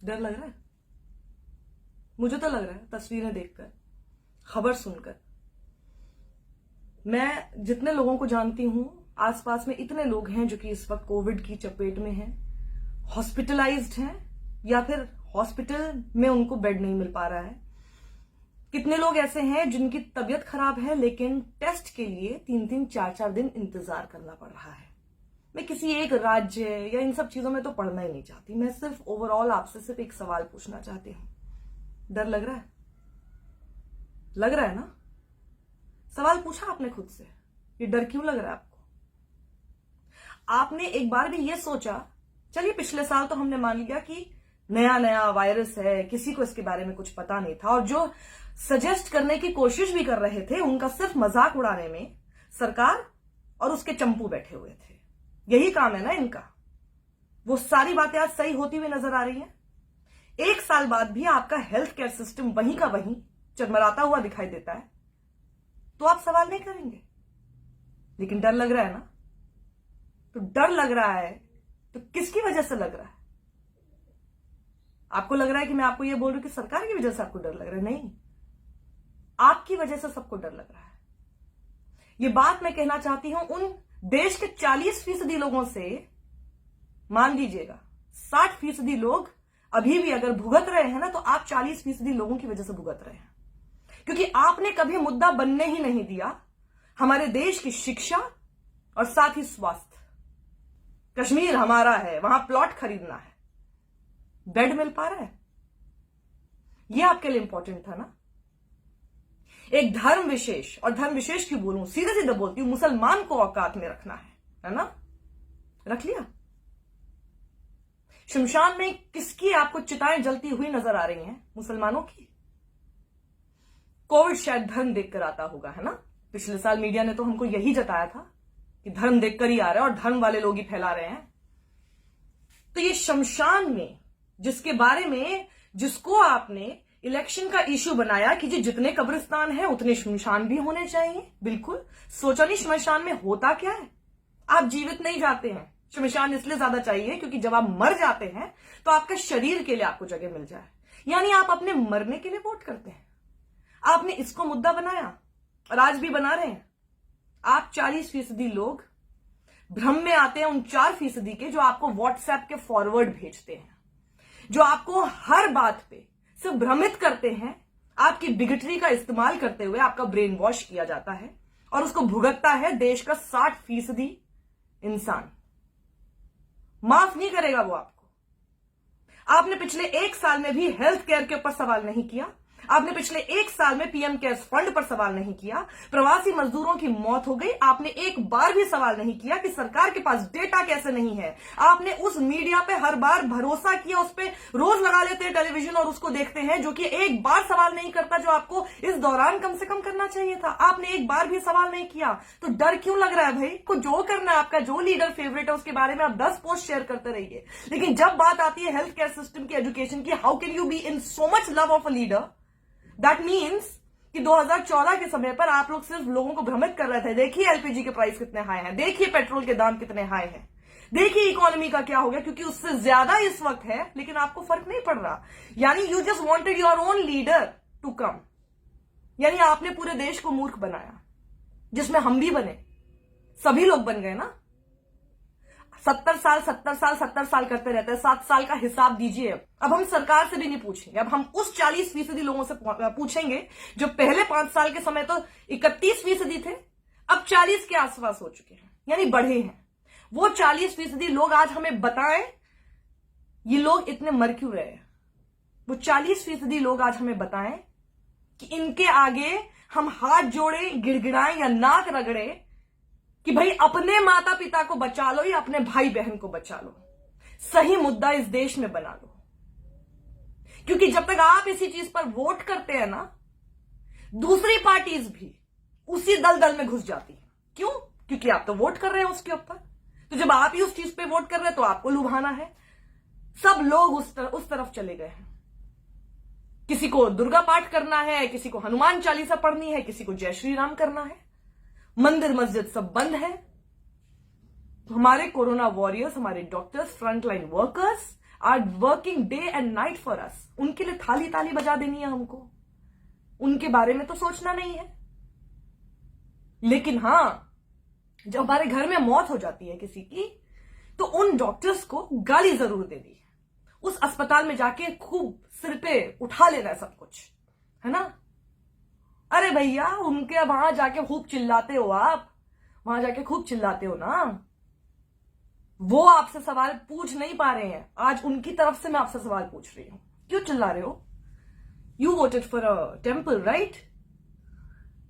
डर लग रहा है? मुझे तो लग रहा है तस्वीरें देखकर, खबर सुनकर। मैं जितने लोगों को जानती हूं, आसपास में इतने लोग हैं जो कि इस वक्त कोविड की चपेट में हैं, हॉस्पिटलाइज्ड हैं, या फिर हॉस्पिटल में उनको बेड नहीं मिल पा रहा है। कितने लोग ऐसे हैं जिनकी तबीयत खराब है लेकिन टेस्ट के लिए 3-3, 4-4 दिन इंतजार करना पड़ रहा है। मैं किसी एक राज्य या इन सब चीजों में तो पढ़ना ही नहीं चाहती। मैं सिर्फ ओवरऑल आपसे सिर्फ एक सवाल पूछना चाहती हूं। डर लग रहा है? लग रहा है ना? सवाल पूछा आपने खुद से, ये डर क्यों लग रहा है आपको? आपने एक बार भी ये सोचा, चलिए पिछले साल तो हमने मान लिया कि नया नया वायरस है, किसी को इसके बारे में कुछ पता नहीं था, और जो सजेस्ट करने की कोशिश भी कर रहे थे उनका सिर्फ मजाक उड़ाने में सरकार और उसके चंपू बैठे हुए थे। यही काम है ना इनका। वो सारी बातें आज सही होती हुई नजर आ रही हैं। 1 साल बाद भी आपका हेल्थ केयर सिस्टम वहीं का वहीं चरमराता हुआ दिखाई देता है, तो आप सवाल नहीं करेंगे। लेकिन डर लग रहा है ना? तो डर लग रहा है तो किसकी वजह से लग रहा है? आपको लग रहा है कि मैं आपको यह बोल रही हूं कि सरकार की वजह से आपको डर लग रहा है? नहीं, आपकी वजह से सबको डर लग रहा है। यह बात मैं कहना चाहती हूं उन देश के 40% लोगों से। मान लीजिएगा 60% लोग अभी भी अगर भुगत रहे हैं ना, तो आप 40% लोगों की वजह से भुगत रहे हैं, क्योंकि आपने कभी मुद्दा बनने ही नहीं दिया हमारे देश की शिक्षा और साथ ही स्वास्थ्य। कश्मीर हमारा है, वहां प्लॉट खरीदना है, बेड मिल पा रहा है? यह आपके लिए इंपॉर्टेंट था ना? एक धर्म विशेष, और धर्म विशेष क्यों बोलूं, सीधे सीधे बोलती हूं, मुसलमान को औकात में रखना है ना? रख लिया। शमशान में किसकी आपको चिताएं जलती हुई नजर आ रही हैं? मुसलमानों की। कोविड शायद धर्म देखकर आता होगा, है ना? पिछले साल मीडिया ने तो हमको यही जताया था कि धर्म देखकर ही आ रहा है और धर्म वाले लोग ही फैला रहे हैं। तो ये शमशान में जिसके बारे में, जिसको आपने इलेक्शन का इश्यू बनाया कि जी जितने कब्रिस्तान हैं उतने शमशान भी होने चाहिए, बिल्कुल सोचा नहीं शमशान में होता क्या है? आप जीवित नहीं जाते हैं, शमशान इसलिए ज्यादा चाहिए क्योंकि जब आप मर जाते हैं तो आपके शरीर के लिए आपको जगह मिल जाए, यानी आप अपने मरने के लिए वोट करते हैं। आपने इसको मुद्दा बनाया और आज भी बना रहे हैं। आप 40% लोग भ्रम में आते हैं उन 4% के जो आपको व्हाट्सएप के फॉरवर्ड भेजते हैं, जो आपको हर बात पे सिर्फ भ्रमित करते हैं। आपकी बिगटरी का इस्तेमाल करते हुए आपका ब्रेन वॉश किया जाता है और उसको भुगतता है देश का 60% इंसान। माफ नहीं करेगा वो आपको। आपने पिछले 1 साल में भी हेल्थ केयर के ऊपर सवाल नहीं किया। आपने पिछले 1 साल में पीएम केयर्स फंड पर सवाल नहीं किया। प्रवासी मजदूरों की मौत हो गई, आपने एक बार भी सवाल नहीं किया कि सरकार के पास डेटा कैसे नहीं है। आपने उस मीडिया पे हर बार भरोसा किया, उस पे रोज लगा लेते हैं टेलीविजन और उसको देखते हैं, जो कि एक बार सवाल नहीं करता, जो आपको इस दौरान कम से कम करना चाहिए था। आपने एक बार भी सवाल नहीं किया। तो डर क्यों लग रहा है भाई? को जो करना है, आपका जो लीडर फेवरेट है उसके बारे में आप 10 पोस्ट शेयर करते रहिए, लेकिन जब बात आती है हेल्थ केयर सिस्टम की, एजुकेशन की, how can you be in so much love of a leader? That means कि 2014 के समय पर आप लोग सिर्फ लोगों को भ्रमित कर रहे थे, देखिए एलपीजी के प्राइस कितने हाई हैं, देखिए पेट्रोल के दाम कितने हाई हैं, देखिए इकोनॉमी का क्या हो गया, क्योंकि उससे ज्यादा इस वक्त है, लेकिन आपको फर्क नहीं पड़ रहा। यानी you just wanted your own leader to come, यानी आपने पूरे देश को मूर्ख बनाया, जिसमें हम भी बने, सभी लोग बन गए ना। 70 साल करते रहते हैं, 7 साल का हिसाब दीजिए। अब हम सरकार से भी नहीं पूछेंगे, अब हम उस 40% लोगों से पूछेंगे जो पहले 5 साल के समय तो 31% थे, अब 40 के आसपास हो चुके हैं, यानी बढ़े हैं। वो 40% लोग आज हमें बताएं ये लोग इतने मर क्यों रहे हैं। वो 40% लोग आज हमें बताएं कि इनके आगे हम हाथ जोड़े, गिड़गिड़ाएं या नाक रगड़े कि भाई अपने माता पिता को बचा लो या अपने भाई बहन को बचा लो, सही मुद्दा इस देश में बना लो। क्योंकि जब तक आप इसी चीज पर वोट करते हैं ना, दूसरी पार्टीज भी उसी दलदल में घुस जाती है। क्यों? क्योंकि आप तो वोट कर रहे हैं उसके ऊपर। तो जब आप ही उस चीज पे वोट कर रहे हैं तो आपको लुभाना है। सब लोग उस तरफ चले गए हैं। किसी को दुर्गा पाठ करना है, किसी को हनुमान चालीसा पढ़नी है, किसी को जय श्री राम करना है। मंदिर मस्जिद सब बंद है। तो हमारे कोरोना वॉरियर्स, हमारे doctors, frontline workers are working day and night for us. उनके लिए थाली ताली बजा देनी है हमको, उनके बारे में तो सोचना नहीं है। लेकिन हां, जब हमारे घर में मौत हो जाती है किसी की, तो उन डॉक्टर्स को गाली जरूर दे दी, उस अस्पताल में जाके खूब सिर पे उठा लेना है सब कुछ, है ना। अरे भैया, उनके वहां जाके खूब चिल्लाते हो, आप वहां जाके खूब चिल्लाते हो ना, वो आपसे सवाल पूछ नहीं पा रहे हैं। आज उनकी तरफ से मैं आपसे सवाल पूछ रही हूं, क्यों चिल्ला रहे हो? You voted for a temple, right?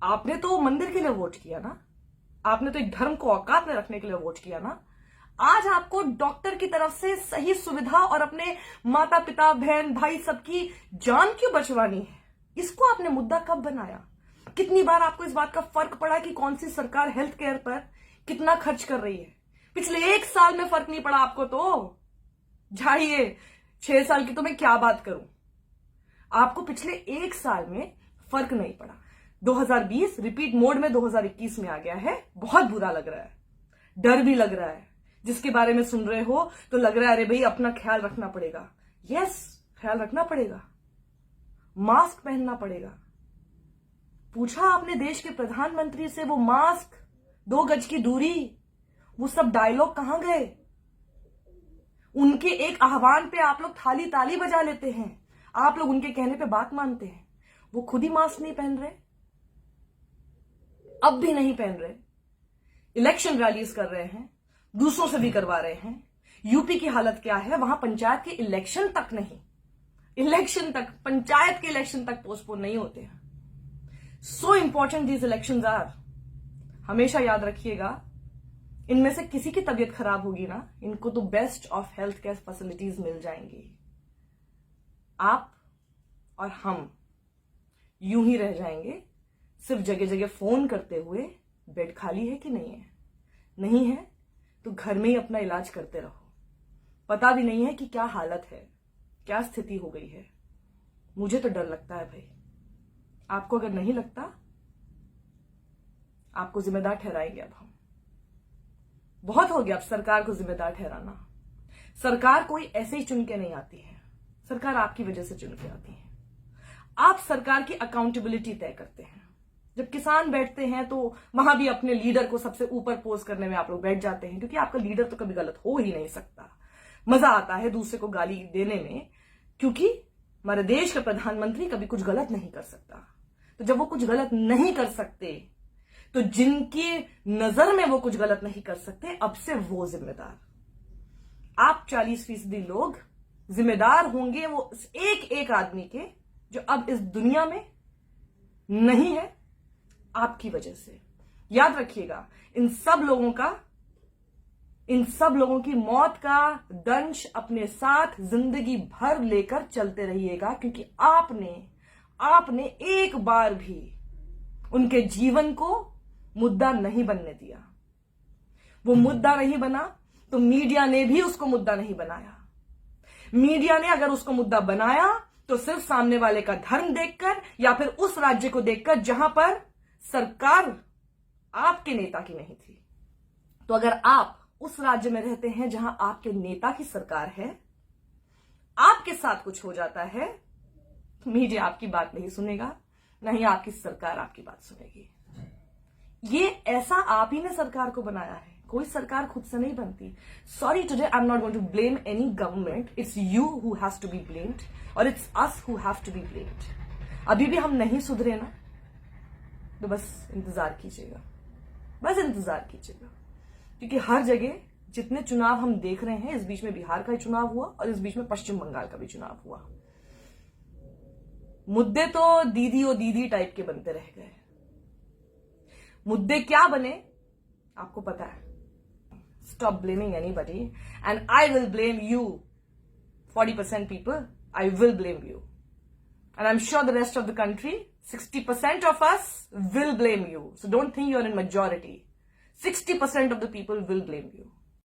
आपने तो मंदिर के लिए वोट किया ना, आपने तो एक धर्म को औकात में रखने के लिए वोट किया ना। आज आपको डॉक्टर की तरफ से सही सुविधा और अपने माता पिता बहन भाई सबकी जान क्यों बचवानी है? इसको आपने मुद्दा कब बनाया? कितनी बार आपको इस बात का फर्क पड़ा कि कौन सी सरकार हेल्थ केयर पर कितना खर्च कर रही है? पिछले 1 साल में फर्क नहीं पड़ा आपको तो जाइए 6 साल की तो मैं क्या बात करूं। आपको पिछले 1 साल में फर्क नहीं पड़ा। 2020 रिपीट मोड में 2021 में आ गया है। बहुत बुरा लग रहा है, डर भी लग रहा है। जिसके बारे में सुन रहे हो तो लग रहा है अरे भाई अपना ख्याल रखना पड़ेगा। यस, ख्याल रखना पड़ेगा, मास्क पहनना पड़ेगा। पूछा आपने देश के प्रधानमंत्री से, वो मास्क, 2 गज की दूरी, वो सब डायलॉग कहां गए? उनके एक आह्वान पे आप लोग थाली ताली बजा लेते हैं, आप लोग उनके कहने पे बात मानते हैं। वो खुद ही मास्क नहीं पहन रहे, अब भी नहीं पहन रहे, इलेक्शन रैलीज कर रहे हैं, दूसरों से भी करवा रहे हैं। यूपी की हालत क्या है, वहां पंचायत के इलेक्शन तक नहीं, इलेक्शन तक, पंचायत के इलेक्शन तक पोस्टपोन नहीं होते हैं। So important these elections are. हमेशा याद रखिएगा, इनमें से किसी की तबीयत खराब होगी ना, इनको तो best of health care facilities मिल जाएंगी। आप और हम यूं ही रह जाएंगे, सिर्फ जगह जगह फोन करते हुए, बेड खाली है कि नहीं है, नहीं है तो घर में ही अपना इलाज करते रहो। पता भी नहीं है कि क्या हालत है, क्या स्थिति हो गई है। मुझे तो डर लगता है भाई। आपको अगर नहीं लगता, आपको जिम्मेदार ठहराएंगे अब हम। बहुत हो गया अब सरकार को जिम्मेदार ठहराना। सरकार कोई ऐसे ही चुन के नहीं आती है, सरकार आपकी वजह से चुन के आती है। आप सरकार की अकाउंटेबिलिटी तय करते हैं। जब किसान बैठते हैं तो वहां भी अपने लीडर को सबसे ऊपर पोस्ट करने में आप लोग बैठ जाते हैं, क्योंकि आपका लीडर तो कभी गलत हो ही नहीं सकता। मजा आता है दूसरे को गाली देने में, क्योंकि हमारे देश का प्रधानमंत्री कभी कुछ गलत नहीं कर सकता। तो जब वो कुछ गलत नहीं कर सकते, तो जिनकी नजर में वो कुछ गलत नहीं कर सकते, अब से वो जिम्मेदार। आप 40% लोग जिम्मेदार होंगे वो एक एक आदमी के, जो अब इस दुनिया में नहीं है, आपकी वजह से। याद रखिएगा, इन सब लोगों की मौत का दंश अपने साथ जिंदगी भर लेकर चलते रहिएगा, क्योंकि आपने एक बार भी उनके जीवन को मुद्दा नहीं बनने दिया। वो मुद्दा नहीं बना तो मीडिया ने भी उसको मुद्दा नहीं बनाया। मीडिया ने अगर उसको मुद्दा बनाया तो सिर्फ सामने वाले का धर्म देखकर या फिर उस राज्य को देखकर जहां पर सरकार आपके नेता की नहीं थी। तो अगर आप उस राज्य में रहते हैं जहां आपके नेता की सरकार है, आपके साथ कुछ हो जाता है, तो मीडिया आपकी बात नहीं सुनेगा, नहीं आपकी सरकार आपकी बात सुनेगी। ये ऐसा आप ही ने सरकार को बनाया है, कोई सरकार खुद से नहीं बनती। Sorry, today I am not going to blame any government, it's you who has to be blamed और it's us who have to be blamed. अभी भी हम नहीं सुधरे ना, तो बस इंतजार कीजिएगा, बस इंतजार कीजिएगा, क्योंकि हर जगह जितने चुनाव हम देख रहे हैं, इस बीच में बिहार का ही चुनाव हुआ और इस बीच में पश्चिम बंगाल का भी चुनाव हुआ, मुद्दे तो दीदी और दीदी टाइप के बनते रह गए। मुद्दे क्या बने आपको पता है। Stop blaming anybody and I will blame you. 40% people, I will blame you and I'm sure the rest of the country, 60% of us will blame you. So don't think you're in majority. 60% of the people will blame you.